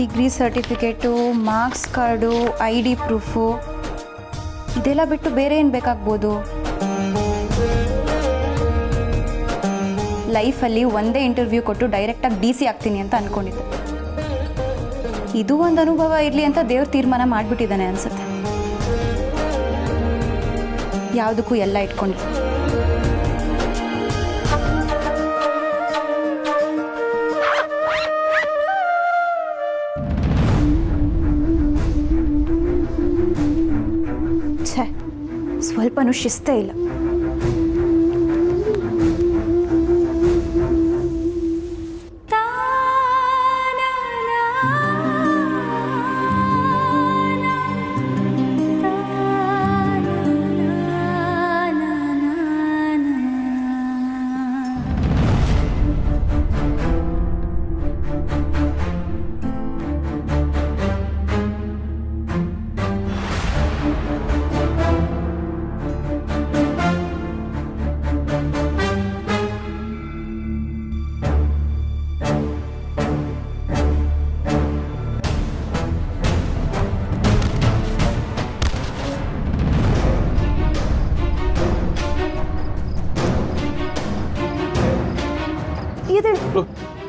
Degree certificate, marks card, ID proof ಇದೆಲ್ಲ ಬಿಟ್ಟು ಬೇರೆ ಏನು ಬೇಕಾಗ್ಬೋದು? ಲೈಫಲ್ಲಿ ಒಂದೇ ಇಂಟರ್ವ್ಯೂ ಕೊಟ್ಟು ಡೈರೆಕ್ಟಾಗಿ DC ಆಗ್ತೀನಿ ಅಂತ ಅಂದ್ಕೊಂಡಿದ್ದೆ. ಇದು ಒಂದು ಅನುಭವ ಇರಲಿ ಅಂತ ದೇವ್ರ ತೀರ್ಮಾನ ಮಾಡಿಬಿಟ್ಟಿದ್ದಾನೆ ಅನ್ಸುತ್ತೆ. ಯಾವುದಕ್ಕೂ ಎಲ್ಲ ಇಟ್ಕೊಂಡು ಛೇ, ಸ್ವಲ್ಪನೂ ಶಿಸ್ತೇ ಇಲ್ಲ.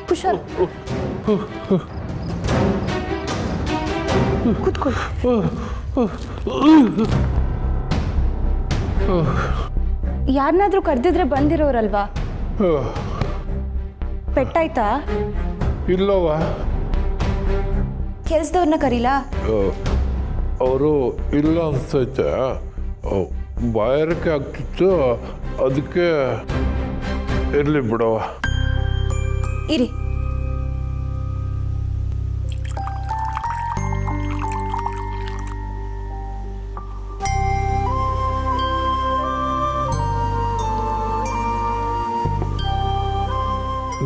ಹುಷಾರ್, ಕೂತ್ಕೊಳ್ಳಿ. ಯಾರನ್ನಾದ್ರೂ ಕರೆದಿದ್ರೆ ಬಂದಿರೋರಲ್ವಾ? ಪೆಟ್ಟಾಯ್ತಾ? ಇಲ್ಲವಾ. ಕೆಲ್ಸದವ್ರನ್ನ ಕರೀಲಾ? ಅವರು ಇಲ್ಲ ಅನ್ಸೈತೆ, ಬಾಯಾರಿಕೆ ಆಗ್ತಿತ್ತು, ಅದಕ್ಕೆ ಇರಲಿ ಬಿಡವ. ಇರಿ.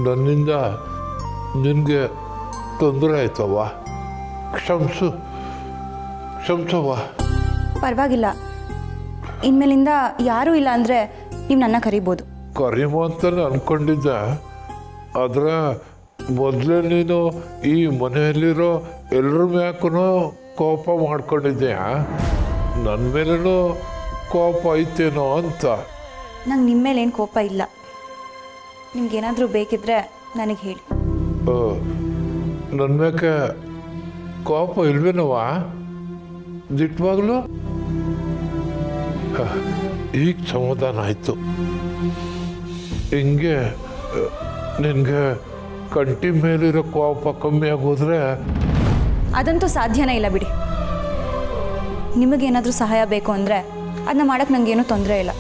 ನನ್ನಿಂದ ನಿನಗೆ ತೊಂದರೆ ಆಯ್ತವ, ಕ್ಷಮಿಸು, ಕ್ಷಮಿಸವ್ವ. ಪರವಾಗಿಲ್ಲ, ಇನ್ಮೇಲಿಂದ ಯಾರೂ ಇಲ್ಲ ಅಂದರೆ ನೀವು ನನ್ನ ಕರಿಬೋದು. ಕರೀಮ ಅಂತಾನೆ ಅಂದ್ಕೊಂಡಿದ್ದೆ, ಆದರೆ ಮೊದಲೇ ನೀನು ಈ ಮನೆಯಲ್ಲಿರೋ ಎಲ್ಲರ ಮ್ಯಾಕೂ ಕೋಪ ಮಾಡ್ಕೊಂಡಿದ್ದೀಯಾ? ನನ್ನ ಮೇಲೂ ಕೋಪ ಐತೇನೋ ಅಂತ. ನಂಗೆ ನಿಮ್ಮ ಮೇಲೆ ಏನು ಕೋಪ ಇಲ್ಲ. ನಿಮ್ಗೇನಾದರೂ ಬೇಕಿದ್ರೆ ನನಗೆ ಹೇಳಿ. ನನ್ನ ಮ್ಯಾಕೆ ಕೋಪ ಇಲ್ವೇನವ? ದಿಟ್ವಾಗ್ಲು ಈಗ ಸಮಾಧಾನ ಆಯಿತು. ಹಿಂಗೆ ನಿನಗೆ ಕಂಟಿ ಮೇಲಿರೋ ಕೋಪ ಕಮ್ಮಿ ಆಗೋದ್ರೆ? ಅದಂತೂ ಸಾಧ್ಯನೇ ಇಲ್ಲ ಬಿಡಿ. ನಿಮಗೇನಾದರೂ ಸಹಾಯ ಬೇಕು ಅಂದರೆ ಅದನ್ನ ಮಾಡೋಕ್ಕೆ ನನಗೇನೂ ತೊಂದರೆ ಇಲ್ಲ.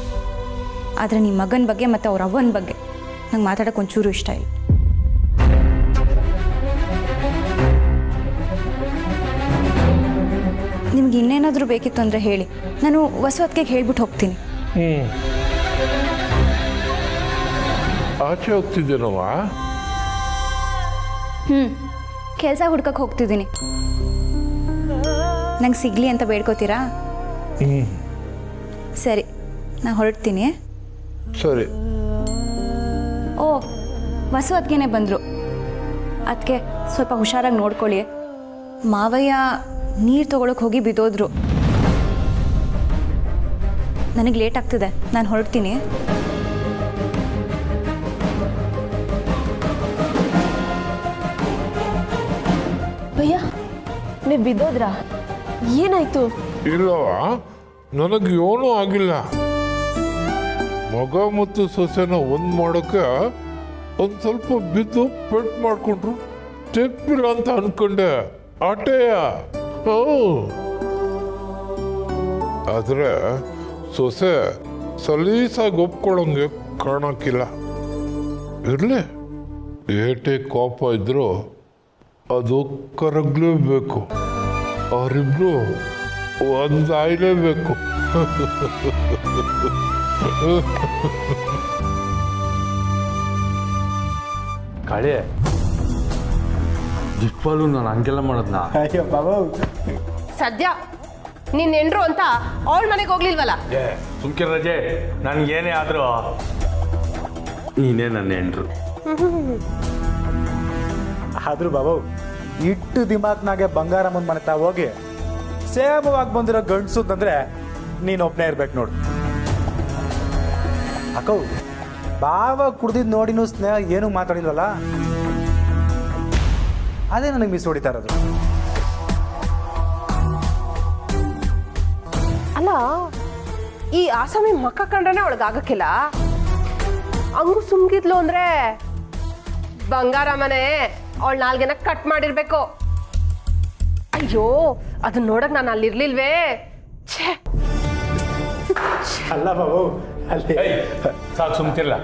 ಆದರೆ ನಿಮ್ಮ ಮಗನ ಬಗ್ಗೆ ಮತ್ತು ಅವ್ರ ಅವ್ವನ ಬಗ್ಗೆ ನಂಗೆ ಮಾತಾಡೋಕೆ ಒಂಚೂರು ಇಷ್ಟ ಇಲ್ಲ. ನಿಮ್ಗೆ ಇನ್ನೇನಾದರೂ ಬೇಕಿತ್ತು ಅಂದರೆ ಹೇಳಿ, ನಾನು ಹೊಸವತ್ತಿಗೆ ಹೇಳ್ಬಿಟ್ಟು ಹೋಗ್ತೀನಿ. ಆಚೆ ಹೋಗ್ತಿದ್ದೇನವ? ಕೆಲಸ ಹುಡ್ಕಕ್ಕೆ ಹೋಗ್ತಿದ್ದೀನಿ. ನಂಗೆ ಸಿಗಲಿ ಅಂತ ಬೇಡ್ಕೋತೀರಾ? ಸರಿ, ನಾನು ಹೊರಡ್ತೀನಿ. ಸರಿ. ಓ, ಹೊಸವತ್ತಿಗೆ ಬಂದರು. ಅದಕ್ಕೆ ಸ್ವಲ್ಪ ಹುಷಾರಾಗಿ ನೋಡ್ಕೊಳ್ಳಿ. ಮಾವಯ್ಯ ನೀರು ತೊಗೊಳಕ್ಕೆ ಹೋಗಿ ಬಿದ್ದೋದ್ರು. ನನಗೆ ಲೇಟ್ ಆಗ್ತಿದೆ, ನಾನು ಹೊರಡ್ತೀನಿ. ಭಯ್ಯ, ನೀವು ಬಿದ್ದೋದ್ರಾ? ಏನಾಯ್ತು? ಇಲ್ಲವ, ನನಗೆ ಏನೂ ಆಗಿಲ್ಲ. ಮಗ ಮತ್ತು ಸೊಸೆನ ಒಂದು ಮಾಡೋಕ್ಕೆ ಒಂದು ಸ್ವಲ್ಪ ಬಿದ್ದು ಪೆಟ್ ಮಾಡಿಕೊಂಡ್ರು. ತೆಪ್ಪಿಲ್ಲ ಅಂತ ಅನ್ಕೊಂಡೆ, ಆಟೆಯ. ಆದರೆ ಸೊಸೆ ಸಲೀಸಾಗಿ ಒಪ್ಕೊಳ್ಳೋಂಗೆ ಕಾಣಕ್ಕಿಲ್ಲ. ಇರಲಿ, ಏಟೇ ಕೋಪ ಇದ್ರೂ ಅದು ಕರಗಲೇಬೇಕು. ಅವರಿಬ್ರು ಒಂದಾಗಲೇಬೇಕು. ಕಾಳೆ, ದಿಟ್ವಾಲು ನಾನು ಹಂಗೆಲ್ಲ ಮಾಡೋದ್ನಾ? ಸದ್ಯ ನೀನ್ ನೆಂಡ್ರು ಅಂತ ಅವಳ ಮನೆಗೆ ಹೋಗ್ಲಿಲ್ವಲ್ಲ? ಸುಮ್ಕೆ ರಜೆ, ನನ್ಗೇನೇ ಆದ್ರೂ ನೀನೇ ನನ್ನ ಹೆಂಡ್ರು. ಆದ್ರೂ ಬಾಬು, ಇಟ್ಟು ದಿಮಾಕ್ನಾಗೆ ಬಂಗಾರಮ್ಮನ ಮನೆ ತಾ ಹೋಗಿ ಸೇಮವಾಗಿ ಬಂದಿರೋ ಗಂಡಸು ಅಂತಂದ್ರೆ ನೀನು ಒಬ್ಬನೇ ಇರ್ಬೇಕು ನೋಡು. ಅಕ್ಕೋ ಬಾವ ಕುಡ್ದಿದ್ದು ನೋಡಿನೂ ಸ್ನೇಹ ಏನೂ ಮಾತಾಡಿಲ್ವಲ್ಲ, ಅದೇ ನನಗೆ ಮಿಸ್ ಹೊಡಿತಾ ಇರೋದು. ಅಲ್ಲ, ಈ ಆಸಾಮಿ ಮಕ್ಕ ಕಂಡ್ರೆ ಅವಳಿಗಾಗಕ್ಕಿಲ್ಲ. ಹಂಗೂ ಸುಮ್ಗಿದ್ಲು ಅಂದ್ರೆ ಬಂಗಾರಮ್ಮನೆ ಅವಳ ನಾಲ್ಗೆನ ಕಟ್ ಮಾಡಿರ್ಬೇಕು. ಅಯ್ಯೋ, ಅದನ್ನ ನೋಡಕ್ ನಾನು ಅಲ್ಲಿರ್ಲಿಲ್ವೇ. ಛೇ, ಅಲ್ಲ ಬಾಬು, ಅಲ್ಲಿ ಸಾಕು ಸುಮ್ತಿರ್ಲ.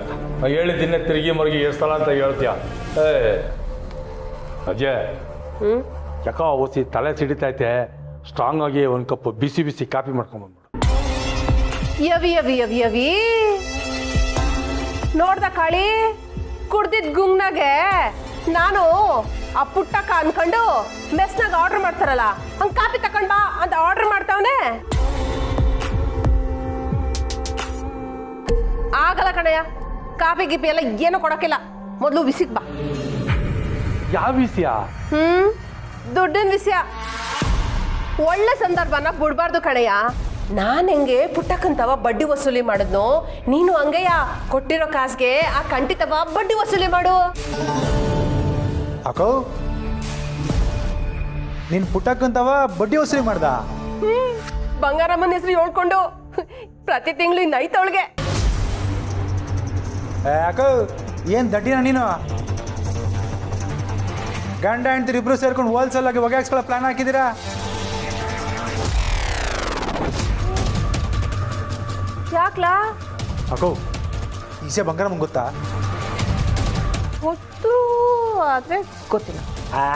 ಹೇಳಿದ್ದಿನ್ನೇ ತಿರುಗಿ ಮರುಗಿ ಸಲ ಅಂತ ಹೇಳ್ತೀಯ. ಅಜಯ್, ಯಾಕೋ ಓಸಿ ತಲೆ ಸಿಡಿತೈತೆ. ಸ್ಟ್ರಾಂಗ್ ಆಗಿ ಒಂದು ಕಪ್ ಬಿಸಿ ಬಿಸಿ ಕಾಫಿ ಮಾಡ್ಕೊಂಡ್ಬಂದ್ಬಿಡು. ಯವಿ ಯವಿ ಯವಿ ಯವಿ ನೋಡ್ದ ಕಾಳಿ, ಕುಡ್ದಿದ್ ಗುಂಗ್ನಾಗೆ ನಾನು ಆ ಪುಟ್ಟಕ್ಕ ಅನ್ಕೊಂಡು ಮೆಸ್ನಾಗ ಆರ್ಡರ್ ಮಾಡ್ತಾರಲ್ಲ ಹಂಗ್ ಕಾಫಿ ತಕೊಂಡ್ ಬಾ ಅಂತ ಆರ್ಡರ್ ಮಾಡ್ತಾವನೆ. ಆಗಲ್ಲ ಕಣಯ್ಯ, ಕಾಫಿ ಗಿಪಿ ಎಲ್ಲ ಏನು ಕೊಡಕ್ಕಿಲ್ಲ. ಮೊದ್ಲು ವಿಸಿಕ್ ಬಾ. ಯಾವ ವಿಷಯ? ದುಡ್ಡಿನ ವಿಷಯ. ಒಳ್ಳೆ ಸಂದರ್ಭನ ಬಿಡ್ಬಾರ್ದು ಕಣಯ್ಯ. ನಾನು ಹೆಂಗೆ ಪುಟ್ಟಕ್ಕಂತವ ಬಡ್ಡಿ ವಸೂಲಿ ಮಾಡಿದ್ನೋ, ನೀನು ಹಂಗೆಯ ಕೊಟ್ಟಿರೋ ಕಾಸ್ಗೆ ಆ ಕಂಟಿತವ ಬಡ್ಡಿ ವಸೂಲಿ ಮಾಡು. ಅಕ್ಕೋ, ನೀನ್ ಪುಟ್ಟಕ್ಕಂತವ ಬಡ್ಡಿ ವಸೂಲಿ ಮಾಡ್ದ? ಬಂಗಾರಮ್ಮನ ಹೆಸರು ಹೇಳ್ಕೊಂಡು ಪ್ರತಿ ತಿಂಗಳು ಇನ್ನು ಐತವಳಿಗೆ. ಅಕ್ಕೋ, ಏನ್ ದಡ್ಡಿನ ನೀನು? ಗಂಡ ಹೆಂಡ್ತಿರು ಇಬ್ರು ಸೇರ್ಕೊಂಡು ಹೋಲ್ಸೇಲ್ ಆಗಿ ಹೊಗೆ ಹಾಕ್ಸ್ಕೊಳ್ಳೋ ಪ್ಲಾನ್ ಹಾಕಿದ್ದೀರಾ? ಯಾಕ್ಲಾ? ಅಕ್ಕೋ, ಈಸೆ ಬಂಗಾರಮ್ಮಂಗೆ ಗೊತ್ತಾ? ಗೊತ್ತು, ಆದ್ರೆ ಗೊತ್ತಿಲ್ಲ.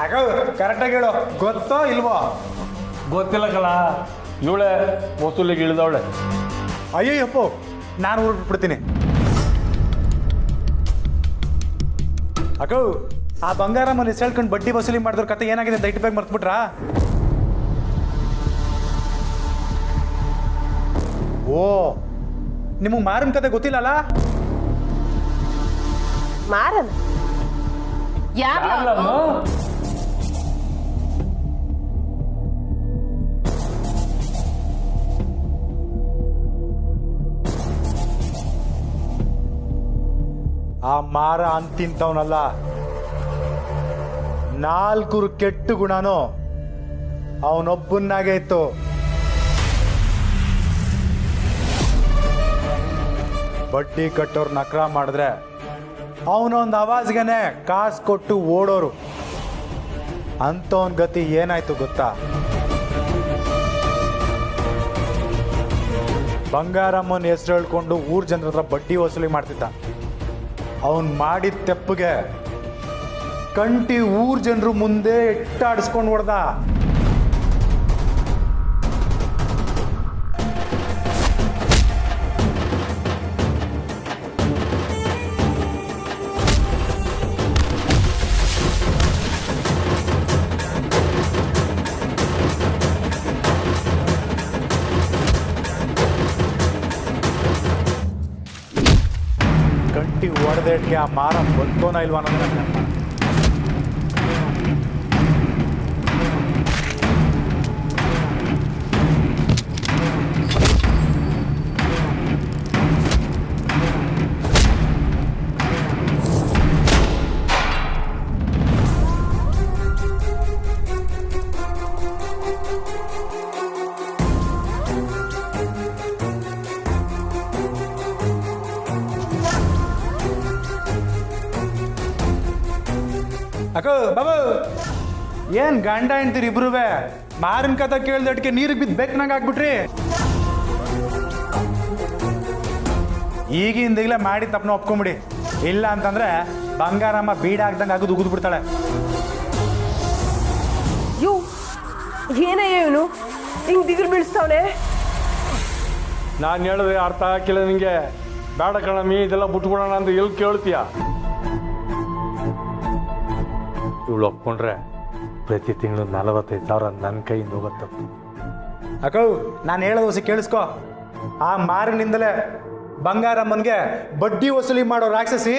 ಅಕ್ಕೋ, ಕರೆಕ್ಟಾಗಿ ಹೇಳು, ಗೊತ್ತೋ ಇಲ್ವೋ? ಗೊತ್ತಿಲ್ಲ ಕಲ. ಇವಳೆ ವಸೂಲಿಗೆ ಇಳಿದವಳೆ. ಅಯ್ಯಯ್ಯಪ್ಪೋ, ನಾನು ಊರ್ಬಿಟ್ಬಿಡ್ತೀನಿ. ಅಕ್ಕೋ, ಆ ಬಂಗಾರಮ್ಮನ ಹೆಸರು ಹೇಳ್ಕೊಂಡು ಬಡ್ಡಿ ವಸೂಲಿ ಮಾಡಿದ್ರ ಕತೆ ಏನಾಗಿದೆ ಅಂತ ದಯವಿಟ್ಟು ಬೇಗ ಮರ್ತ್ಬಿಟ್ರಾ? ಓ, ನಿಮಗೆ ಮಾರನ್ ಕತೆ ಗೊತ್ತಿಲ್ಲಲ್ಲ? ಮಾರನ ಯಾರು? ಆ ಮಾರ ಅಂತಿಂತವನಲ್ಲ, 4 ಕೆಟ್ಟ ಗುಣನೂ ಅವನೊಬ್ಬನಾಗೆ ಇತ್ತು. ಬಡ್ಡಿ ಕಟ್ಟೋರು ನಕ್ರ ಮಾಡಿದ್ರೆ ಅವನೊಂದು ಆವಾಜ್ಗೆನೆ ಕಾಸು ಕೊಟ್ಟು ಓಡೋರು. ಅಂಥವನ್ ಗತಿ ಏನಾಯ್ತು ಗೊತ್ತಾ? ಬಂಗಾರಮ್ಮನ ಹೆಸರು ಹೇಳ್ಕೊಂಡು ಊರ್ ಜನರ ಹತ್ರ ಬಡ್ಡಿ ವಸೂಲಿ ಮಾಡ್ತಿದ್ದ. ಅವನ್ ಮಾಡಿದ ತೆಪ್ಪಿಗೆ ಕಂಟಿ ಊರ್ ಜನರು ಮುಂದೆ ಇಟ್ಟಾಡಿಸ್ಕೊಂಡು ಹೊಡೆದ. ಕಂಟಿ ಹೊಡೆದೇಟ್ಗೆ ಆ ಮಾರ ಬಂತೋನ ಇಲ್ವಾ ಅನ್ನೋದನ್ನ ಅಕ್ಕೋ ಬಾಬು, ಏನ್ ಗಂಡ ಹೆಂಡ್ತೀರಿ ಇಬ್ರುವೆ ಮಾರಿನ ಕಥೆ ಕೇಳ್ದಟ್ಗೆ ನೀರಿಗೆ ಬಿದ್ದು ಬೆಕ್ಕನಾಗ ಹಾಕ್ಬಿಟ್ರಿ. ಈಗಿಂದೀಗಲೇ ಮಾಡಿ ತಪ್ಪನ ಒಪ್ಕೊಂಬಿಡಿ, ಇಲ್ಲ ಅಂತಂದ್ರೆ ಬಂಗಾರಮ್ಮ ಬೀಡ ಆಗ್ದಂಗೆ ಆಗೋದು ಉಗಿದು ಬಿಡ್ತಾಳೆ. ಯೋ, ಏನಯ್ಯ ಇವನು ಹಿಂಗ್ ದಿಗ್ರು ಬೀಳಿಸ್ತಾವನೆ? ನಾನು ಹೇಳಿದ್ರೆ ಅರ್ಥ ಹಾಕಿಲ್ಲ ನಿಂಗೆ. ಬೇಡ ಕಣಮ್ಮಿ, ಇದೆಲ್ಲ ಬಿಟ್ಬಿಡೋಣ ಅಂತ ಎಲ್ಲಿ ಕೇಳ್ತೀಯ? ಇವಳು ಒಪ್ಕೊಂಡ್ರೆ ಪ್ರತಿ ತಿಂಗಳು 45,000 ನನ್ನ ಕೈಯಿಂದ ಹೋಗುತ್ತೆ. ಅಕ್ಕೋ, ನಾನು ಹೇಳೋದು ಹೊಸ ಕೇಳಿಸ್ಕೊ. ಆ ಮಾರಿನಿಂದಲೇ ಬಂಗಾರಮ್ಮನ್ಗೆ ಬಡ್ಡಿ ವಸೂಲಿ ಮಾಡೋ ರಾಕ್ಷಸಿ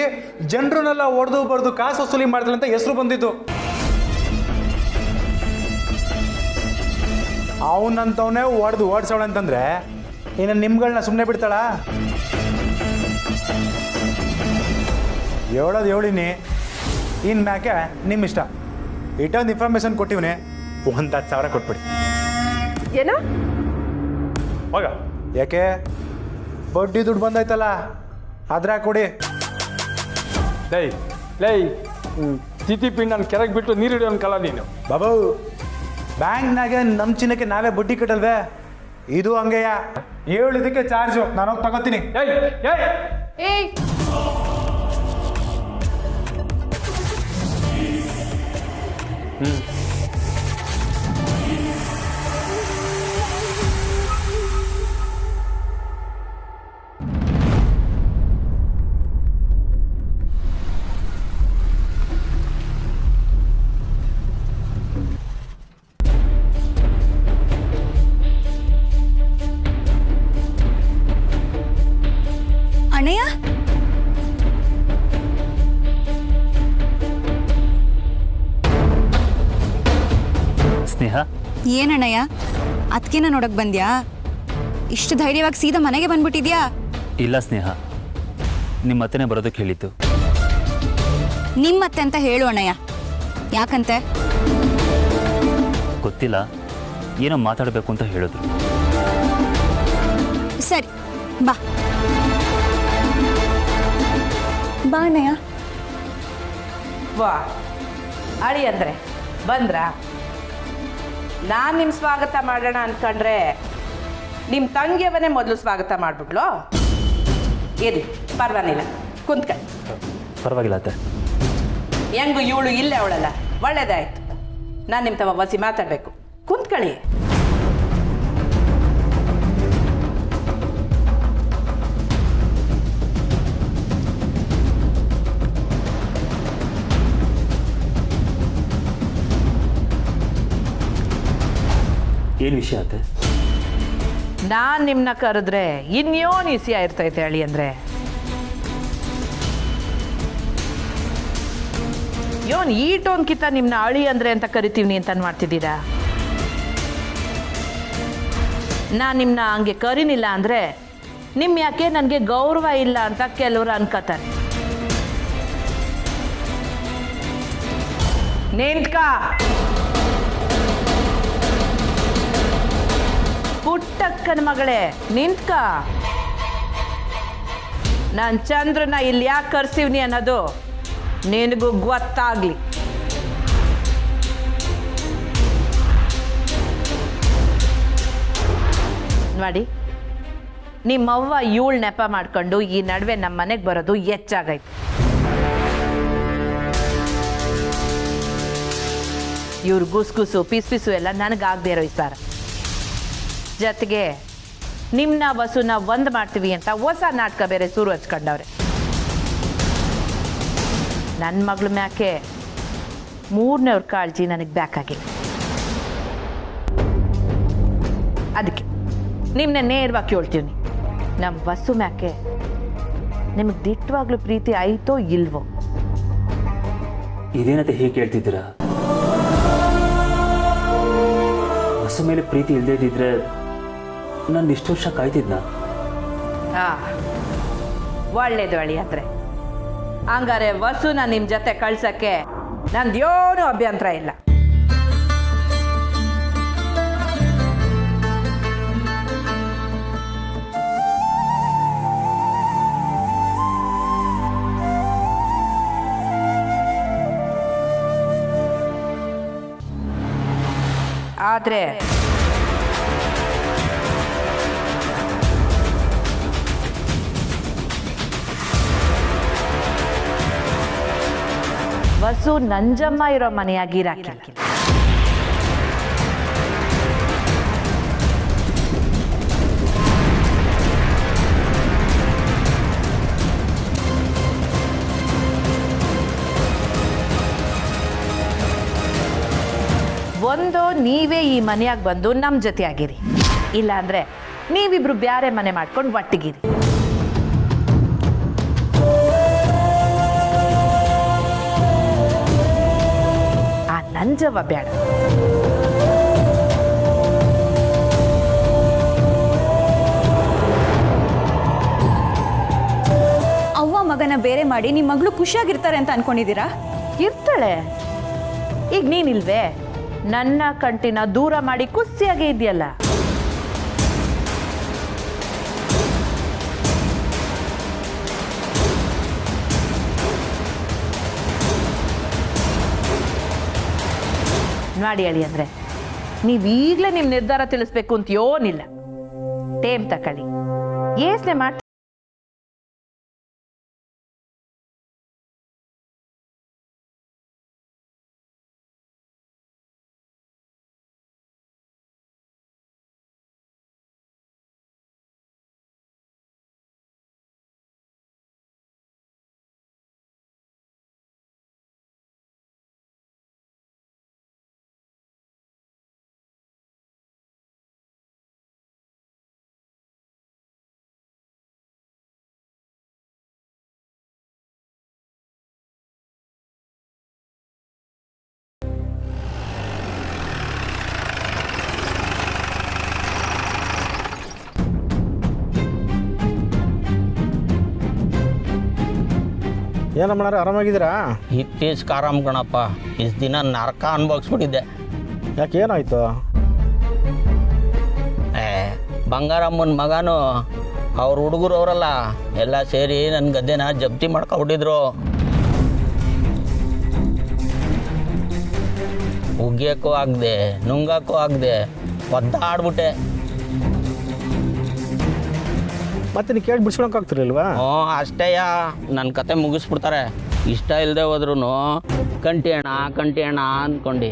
ಜನರನ್ನೆಲ್ಲ ಹೊಡೆದು ಬಡ್ದು ಕಾಸು ವಸೂಲಿ ಮಾಡ್ತಾಳೆ ಅಂತ ಹೆಸರು ಬಂದಿದ್ದು. ಅವನಂತವನೇ ಹೊಡೆದು ಓಡಿಸೋಳ ಅಂತಂದ್ರೆ ಇನ್ನು ನಿಮ್ಗಳನ್ನ ಸುಮ್ಮನೆ ಬಿಡ್ತಾಳ? ಹೇಳೋದು ಹೇಳಿನಿ, ಇನ್ನು ಮ್ಯಾಕೆ ನಿಮ್ಮ ಇಷ್ಟ. ಇಟ್ಟೊಂದು ಇನ್ಫಾರ್ಮೇಶನ್ ಕೊಟ್ಟಿವ್ನಿ, 10,000 ಕೊಟ್ಬಿಡಿ. ಏನೋ ಹೋಗ. ಯಾಕೆ? ಬಡ್ಡಿ ದುಡ್ಡು ಬಂದಾಯ್ತಲ್ಲ, ಅದ್ರ ಕೊಡಿ. ಲೈ ಲೈ ತಿಥಿ ಪಿಂಡನ ಕೆರೆಗೆ ಬಿಟ್ಟು ನೀರು ಹಿಡಿಯೋನ್ ಕಲ ನೀನು. ಬಾಬು, ಬ್ಯಾಂಕ್ನಾಗೆ ನಮ್ಮ ಚಿನ್ನಕ್ಕೆ ನಾವೇ ಬಡ್ಡಿ ಕಟ್ಟಲ್ವೇ? ಇದು ಹಂಗೆಯ. ಹೇಳಿದಕ್ಕೆ ಚಾರ್ಜು, ನಾನು ಹೋಗಿ ತಗೋತೀನಿ. ಏಯ್ ಏಯ್ ಏಯ್ ಅಣ್ಣಯ್ಯ, ಸ್ನೇಹ, ಏನಣ್ಣಯ್ಯ ಅದಕ್ಕೇನ ನೋಡಕ್ ಬಂದ್ಯಾ? ಇಷ್ಟು ಧೈರ್ಯವಾಗಿ ಸೀದಾ ಮನೆಗೆ ಬಂದ್ಬಿಟ್ಟಿದ್ಯಾ? ಇಲ್ಲ ಸ್ನೇಹ, ನಿಮ್ಮ ಅತ್ತೆನೇ ಬರೋದಕ್ಕೆ ಹೇಳಿದ್ದು. ನಿಮ್ಮತ್ತೆ ಅಂತ ಹೇಳು ಅಣ್ಣಯ್ಯ. ಯಾಕಂತೆ? ಗೊತ್ತಿಲ್ಲ, ಏನೋ ಮಾತಾಡಬೇಕು ಅಂತ ಹೇಳಿದ್ರು. ಸರಿ, ಬಾ ಬಾ ಅಣ್ಣಯ್ಯ. ವಾ ಅಳಿ ಅಂದರೆ ಬಂದ್ರಾ? ನಾನು ನಿಮ್ಮ ಸ್ವಾಗತ ಮಾಡೋಣ ಅಂದ್ಕೊಂಡ್ರೆ ನಿಮ್ಮ ತಂಗಿಯವನ್ನೇ ಮೊದಲು ಸ್ವಾಗತ ಮಾಡಿಬಿಟ್ಲು. ಇರಿ, ಪರವಾಗಿಲ್ಲ, ಕುಂತ್ಕೊಳ್ಳಿ. ಪರವಾಗಿಲ್ಲ ಅತ್ತೆ. ಹೆಂಗು ಇವಳು ಇಲ್ಲೇ ಅವಳಲ್ಲ, ಒಳ್ಳೇದಾಯ್ತು. ನಾನು ನಿಮ್ಮ ತವ ಬಸಿ ಮಾತಾಡಬೇಕು, ಕುಂತ್ಕೊಳ್ಳಿ. ಏನು ವಿಷಯ ಅತ್ತೆ? ನಾನು ನಿಮ್ಮನ್ನ ಕರೆದ್ರೆ ಇನ್ಯೋನ್ ಇಸಿಯ ಇರ್ತೈತೆ ಹೇಳಿ ಅಂದರೆ ಯೋನ್ ಈ ಟೋನ್ಕಿಂತ ನಿಮ್ಮನ್ನ ಅಳಿ ಅಂದರೆ ಅಂತ ಕರಿತೀವಿ ಅಂತ ಮಾಡ್ತಿದ್ದೀರಾ? ನಾನು ನಿಮ್ಮನ್ನ ಹಂಗೆ ಕರೀನಿಲ್ಲ ಅಂದರೆ ನಿಮ್ಮ ಯಾಕೆ ನನಗೆ ಗೌರವ ಇಲ್ಲ ಅಂತ ಕೆಲವರು ಅನ್ಕೋತಾರೆ. ನಿಂತ್ಕ, ಪುಟ್ಟಕ್ಕನ ಮಗಳೇ ನಿಂತ್ಕ. ನಾನು ಚಂದ್ರನ ಇಲ್ಲಿ ಯಾಕೆ ಕರ್ಸಿವ್ನಿ ಅನ್ನೋದು ನಿನಗೂ ಗೊತ್ತಾಗ್ಲಿ. ನೋಡಿ, ನಿಮ್ಮವ್ವ ಇವಳು ನೆಪ ಮಾಡ್ಕೊಂಡು ಈ ನಡುವೆ ನಮ್ಮ ಮನೆಗೆ ಬರೋದು ಹೆಚ್ಚಾಗೈತೆ. ಇವ್ರ ಗುಸ್ಗುಸು ಪಿಸು ಎಲ್ಲ ನನಗಾಗದೇ ಇರೋ ವಿಚಾರ. ಜೊತೆಗೆ ನಿಮ್ಮನ್ನ ಬಸ್ಸುನ ಒಂದು ಮಾಡ್ತೀವಿ ಅಂತ ಹೊಸ ನಾಟಕ ಬೇರೆ ಶುರು ಹಚ್ಕೊಂಡವ್ರೆ. ನನ್ನ ಮಗಳ ಮ್ಯಾಕೆ 3ನೇವ್ರ ಕಾಳಜಿ ನನಗೆ ಬೇಕಾಗಿಲ್ಲ. ಅದಕ್ಕೆ ನಿಮ್ಮನ್ನ ನೇರವಾಗಿ ಕೇಳ್ತೀವಿ, ನಮ್ಮ ಬಸ್ಸು ಮ್ಯಾಕೆ ನಿಮಗೆ ದಿಟ್ಟವಾಗ್ಲೂ ಪ್ರೀತಿ ಆಯಿತೋ ಇಲ್ವೋ? ಇದೇನತ್ತೆ ಹೇಗೆ ಕೇಳ್ತಿದ್ದೀರಾ? ಹೊಸ ಮೇಲೆ ಪ್ರೀತಿ ಇಲ್ಲದೇ ಇದ್ದಿದ್ರೆ ನಾನು ಇಷ್ಟು ವರ್ಷ ಕಾಯ್ತಿದ್ನ? ಒಳ್ಳೇದು ಅಳಿ ಅಂದ್ರೆ. ಹಂಗಾರೆ ವಸುನ ನಿಮ್ಮ ಜೊತೆ ಕಳ್ಸಕ್ಕೆ ನಂದೇನು ಅಭ್ಯಂತರ ಇಲ್ಲ. ಆದ್ರೆ ವಸು ನಂಜಮ್ಮ ಇರೋ ಮನೆಯಾಗಿರಾಕಿಲ್ಲ. ಒಂದು, ನೀವೇ ಈ ಮನೆಯಾಗ ಬಂದು ನಮ್ಮ ಜೊತೆ ಆಗಿರಿ. ಇಲ್ಲ ಅಂದ್ರೆ ನೀವಿಬ್ರು ಬ್ಯಾರೆ ಮನೆ ಮಾಡ್ಕೊಂಡು ಒಟ್ಟಿಗಿರಿ. ಆ ನಂಜವ್ವ ಬೇಡ. ಸೌದೆನ ಬೇರೆ ಮಾಡಿ ನಿಮ್ಮ ಮಗಳು ಖುಷಿಯಾಗಿರ್ತಾರೆ ಅಂತ ಅನ್ಕೊಂಡಿದ್ದೀರಾ? ಇರ್ತಾಳೆ. ಈಗ ನೀನಿಲ್ವೇ ನನ್ನ ಕಂಟಿನ ದೂರ ಮಾಡಿ ಕುಸ್ಸಿಯಾಗಿ ಇದೆಯಲ್ಲ. ಮಾಡಿ ಹೇಳಿ ಅಂದ್ರೆ ನೀವು ಈಗಲೇ ನಿಮ್ಮ ನಿರ್ಧಾರ ತಿಳಿಸ್ಬೇಕು ಅಂತ ಯೋನಿಲ್ಲ. ಟೇಮ್ ತಕೊಳ್ಳಿ, ಯೋಚನೆ ಮಾಡ್ತಾ ಏನಮ್ಮಣ್ಣ ಆರಾಮಾಗಿದ್ದೀರಾ? ಇತ್ತೀಚೆಗೆ ಆರಾಮ್ ಕಣಪ್ಪ. ಇಷ್ಟು ದಿನ ನರಕ ಅನ್ಭವಿಸ್ಬಿಟ್ಟಿದ್ದೆ. ಯಾಕೆ ಏನಾಯ್ತು? ಬಂಗಾರಮ್ಮನ ಮಗನು ಅವ್ರ ಹುಡುಗರು ಅವರಲ್ಲ ಎಲ್ಲ ಸೇರಿ ನನ್ನ ಗದ್ದೆನ ಜಪ್ತಿ ಮಾಡ್ಕೊಬಿಟ್ಟಿದ್ರು. ಉಗ್ಗಿಯೋಕ್ಕೂ ಆಗದೆ ನುಂಗಕ್ಕೂ ಆಗದೆ ಒದ್ದಾಡ್ಬಿಟ್ಟೆ. ಮತ್ತೆ ನೀವು ಕೇಳಿ ಬಿಡ್ಸ್ಕೊಳಕ್ಕಾಗ್ತಿರ್ಲಿಲ್ವಾ? ಹ್ಞೂ ಅಷ್ಟೇಯ, ನನ್ನ ಕತೆ ಮುಗಿಸ್ಬಿಡ್ತಾರೆ. ಇಷ್ಟ ಇಲ್ಲದೆ ಹೋದ್ರೂ ಕಂಟಿ ಅಣ್ಣ ಅಂದ್ಕೊಂಡು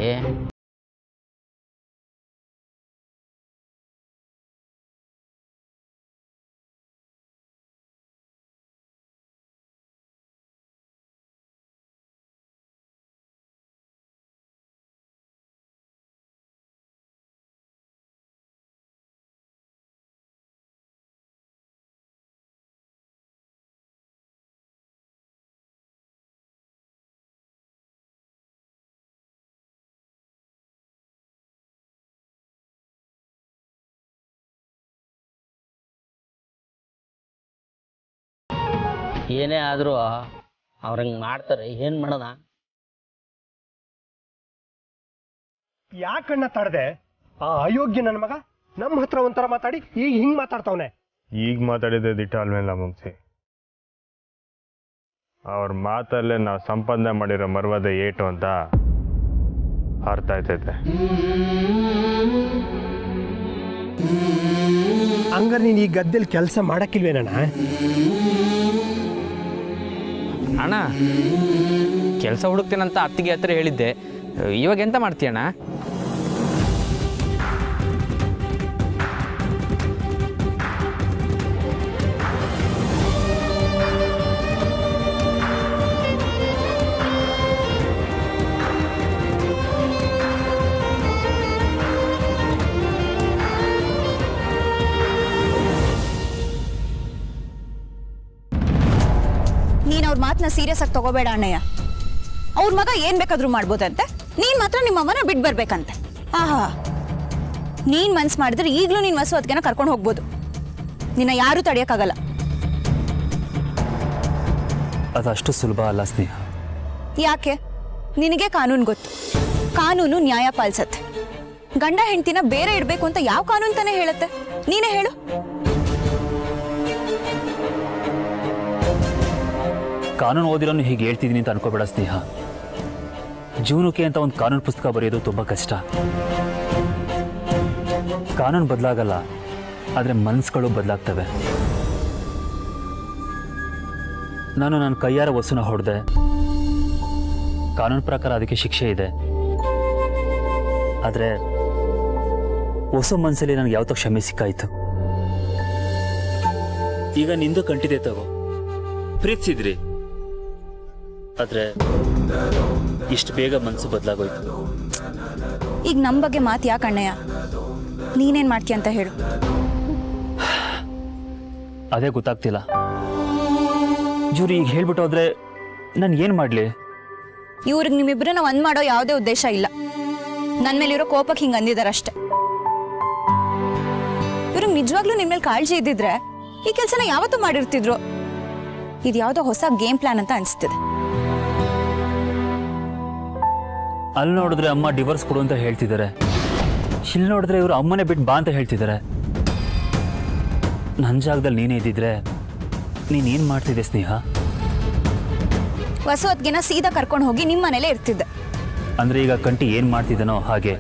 ಏನೇ ಆದರೂ ಅವ್ರಂಗೆ ಮಾಡ್ತಾರೆ. ಏನು ಮಾಡೋಣ? ಯಾಕಣ್ಣ ತಡದೆ? ಆ ಅಯೋಗ್ಯ ನನ್ನ ಮಗ ನಮ್ಮ ಹತ್ರ ಒಂಥರ ಮಾತಾಡಿ ಈಗ ಹಿಂಗೆ ಮಾತಾಡ್ತಾವನೆ. ಈಗ ಮಾತಾಡಿದೆ ದಿಟ್ಟ ಅಲ್ಮೇಲೆ ಮುಂಚೆ ಅವ್ರ ಮಾತಲ್ಲೇ ನಾವು ಸಂಪಾದನೆ ಮಾಡಿರೋ ಮರ್ವಾದೆ ಏಟು ಅಂತ ಅರ್ಥ ಆಯ್ತೈತೆ. ಹಂಗಾರೆ ನೀನು ಈ ಗದ್ದೆಲಿ ಕೆಲಸ ಮಾಡಕ್ಕಿಲ್ವೇನಣ್ಣ? ಅಣ್ಣ ಕೆಲಸ ಹುಡುಕ್ತೇನಂತ ಅತ್ತಿಗೆ ಹತ್ರ ಹೇಳಿದ್ದೆ. ಇವಾಗ ಎಂತ ಮಾಡ್ತೀಯಣ್ಣ? ನೀನು ಅವ್ರ ಮಾತನ್ನ ಸೀರಿಯಸ್ ಆಗಿ ತಗೋಬೇಡ ಅಣ್ಣಯ್ಯ. ಅವ್ರ ಮಗ ಏನ್ ಬೇಕಾದ್ರೂ ಮಾಡ್ಬೋದಂತೆ, ನೀನ್ ಮಾತ್ರ ನಿಮ್ಮ ಅಮ್ಮನ ಬಿಟ್ಟು ಬರ್ಬೇಕಂತೆ. ಆಹಾ, ನೀನ್ ಮನ್ಸು ಮಾಡಿದ್ರೆ ಈಗಲೂ ನೀನ್ ಮಸು ಅದಕ್ಕೆನ ಕರ್ಕೊಂಡು ಹೋಗ್ಬೋದು. ನಿನ್ನ ಯಾರು ತಡೆಯಕ್ಕಾಗಲ್ಲ. ಅದಷ್ಟು ಸುಲಭ ಅಲ್ಲ ಸ್ನೇಹ. ಯಾಕೆ? ನಿನಗೆ ಕಾನೂನು ಗೊತ್ತು. ಕಾನೂನು ನ್ಯಾಯ ಪಾಲಿಸತ್ತೆ. ಗಂಡ ಹೆಂಡತಿನ ಬೇರೆ ಇಡಬೇಕು ಅಂತ ಯಾವ ಕಾನೂನು ತಾನೇ ಹೇಳುತ್ತೆ? ನೀನೇ ಹೇಳು. ಕಾನೂನು ಓದಿರೋನು ಹೀಗೆ ಹೇಳ್ತಿದ್ದೀನಿ ಅಂತ ಅನ್ಕೋಬೇಡ ಸ್ನೇಹ. ಜೀವನಕ್ಕೆ ಅಂತ ಒಂದು ಕಾನೂನು ಪುಸ್ತಕ ಬರೆಯೋದು ತುಂಬ ಕಷ್ಟ. ಕಾನೂನು ಬದಲಾಗಲ್ಲ, ಆದರೆ ಮನಸ್ಸುಗಳು ಬದಲಾಗ್ತವೆ. ನಾನು ನನ್ನ ಕೈಯಾರ ವಸ್ತುನ ಹೊಡೆದೆ, ಕಾನೂನು ಪ್ರಕಾರ ಅದಕ್ಕೆ ಶಿಕ್ಷೆ ಇದೆ. ಆದರೆ ಹೊಸ ಮನಸ್ಸಲ್ಲಿ ನನಗೆ ಯಾವತ್ತೋ ಕ್ಷಮೆ ಸಿಕ್ಕಾಯಿತು. ಈಗ ನಿಂದು ಕಂಟಿದೆ ತಗೋ, ಪ್ರೀತಿಸಿದ್ರಿ, ಆದರೆ ಇಷ್ಟು ಬೇಗ ಮನಸ್ಸು ಬದಲಾಗೋಯ್ತು. ಈಗ ನಮ್ಮ ಬಗ್ಗೆ ಮಾತು ಯಾಕೆ ಅಣ್ಣಯ್ಯ? ನೀನೇನು ಮಾಡ್ತೀಯ ಅಂತ ಹೇಳು. ಅದೇ ಗೊತ್ತಾಗ್ತಿಲ್ಲ. ಜೂರಿ ಈಗ ಹೇಳ್ಬಿಟ್ಟು ಹೋದ್ರೆ ನಾನು ಏನು ಮಾಡಲಿ? ಇವ್ರಿಗೆ ನಿಮ್ಮಿಬ್ಬರನ್ನ ಒಂದ್ ಮಾಡೋ ಯಾವುದೇ ಉದ್ದೇಶ ಇಲ್ಲ. ನನ್ನ ಮೇಲಿರೋ ಕೋಪಕ್ಕೆ ಹಿಂಗೆ ಅಂದಿದಾರಷ್ಟೆ. ಇವ್ರಿಗೆ ನಿಜವಾಗ್ಲೂ ನಿಮ್ಮ ಮೇಲೆ ಕಾಳಜಿ ಇದ್ದಿದ್ರೆ ಈ ಕೆಲಸನ ಯಾವತ್ತೂ ಮಾಡಿರ್ತಿದ್ರು. ಇದು ಯಾವುದೋ ಹೊಸ ಗೇಮ್ ಪ್ಲಾನ್ ಅಂತ ಅನಿಸ್ತಿದೆ. ಅಲ್ಲಿ ನೋಡಿದ್ರೆ ಅಮ್ಮ ಡಿವೋರ್ಸ್ ಕೊಡು ಅಂತ ಹೇಳ್ತಿದ್ದಾರೆ, ಇಲ್ಲಿ ನೋಡಿದ್ರೆ ಇವರು ಅಮ್ಮನೇ ಬಿಟ್ಟು ಬಾ ಅಂತ ಹೇಳ್ತಿದ್ದಾರೆ. ನನ್ನ ಜಾಗದಲ್ಲಿ ನೀನೇ ಇದ್ದಿದ್ರೆ ನೀನೇನು ಮಾಡ್ತಿದ್ದೆ ಸ್ನೇಹ? ಹೊಸ ಹೊತ್ತಿಗೆನ ಸೀದಾ ಕರ್ಕೊಂಡು ಹೋಗಿ ನಿಮ್ಮ ಮನೇಲೇ ಇರ್ತಿದ್ದೆ. ಅಂದರೆ ಈಗ ಕಂಟಿ ಏನು ಮಾಡ್ತಿದ್ದಾನೋ ಹಾಗೆ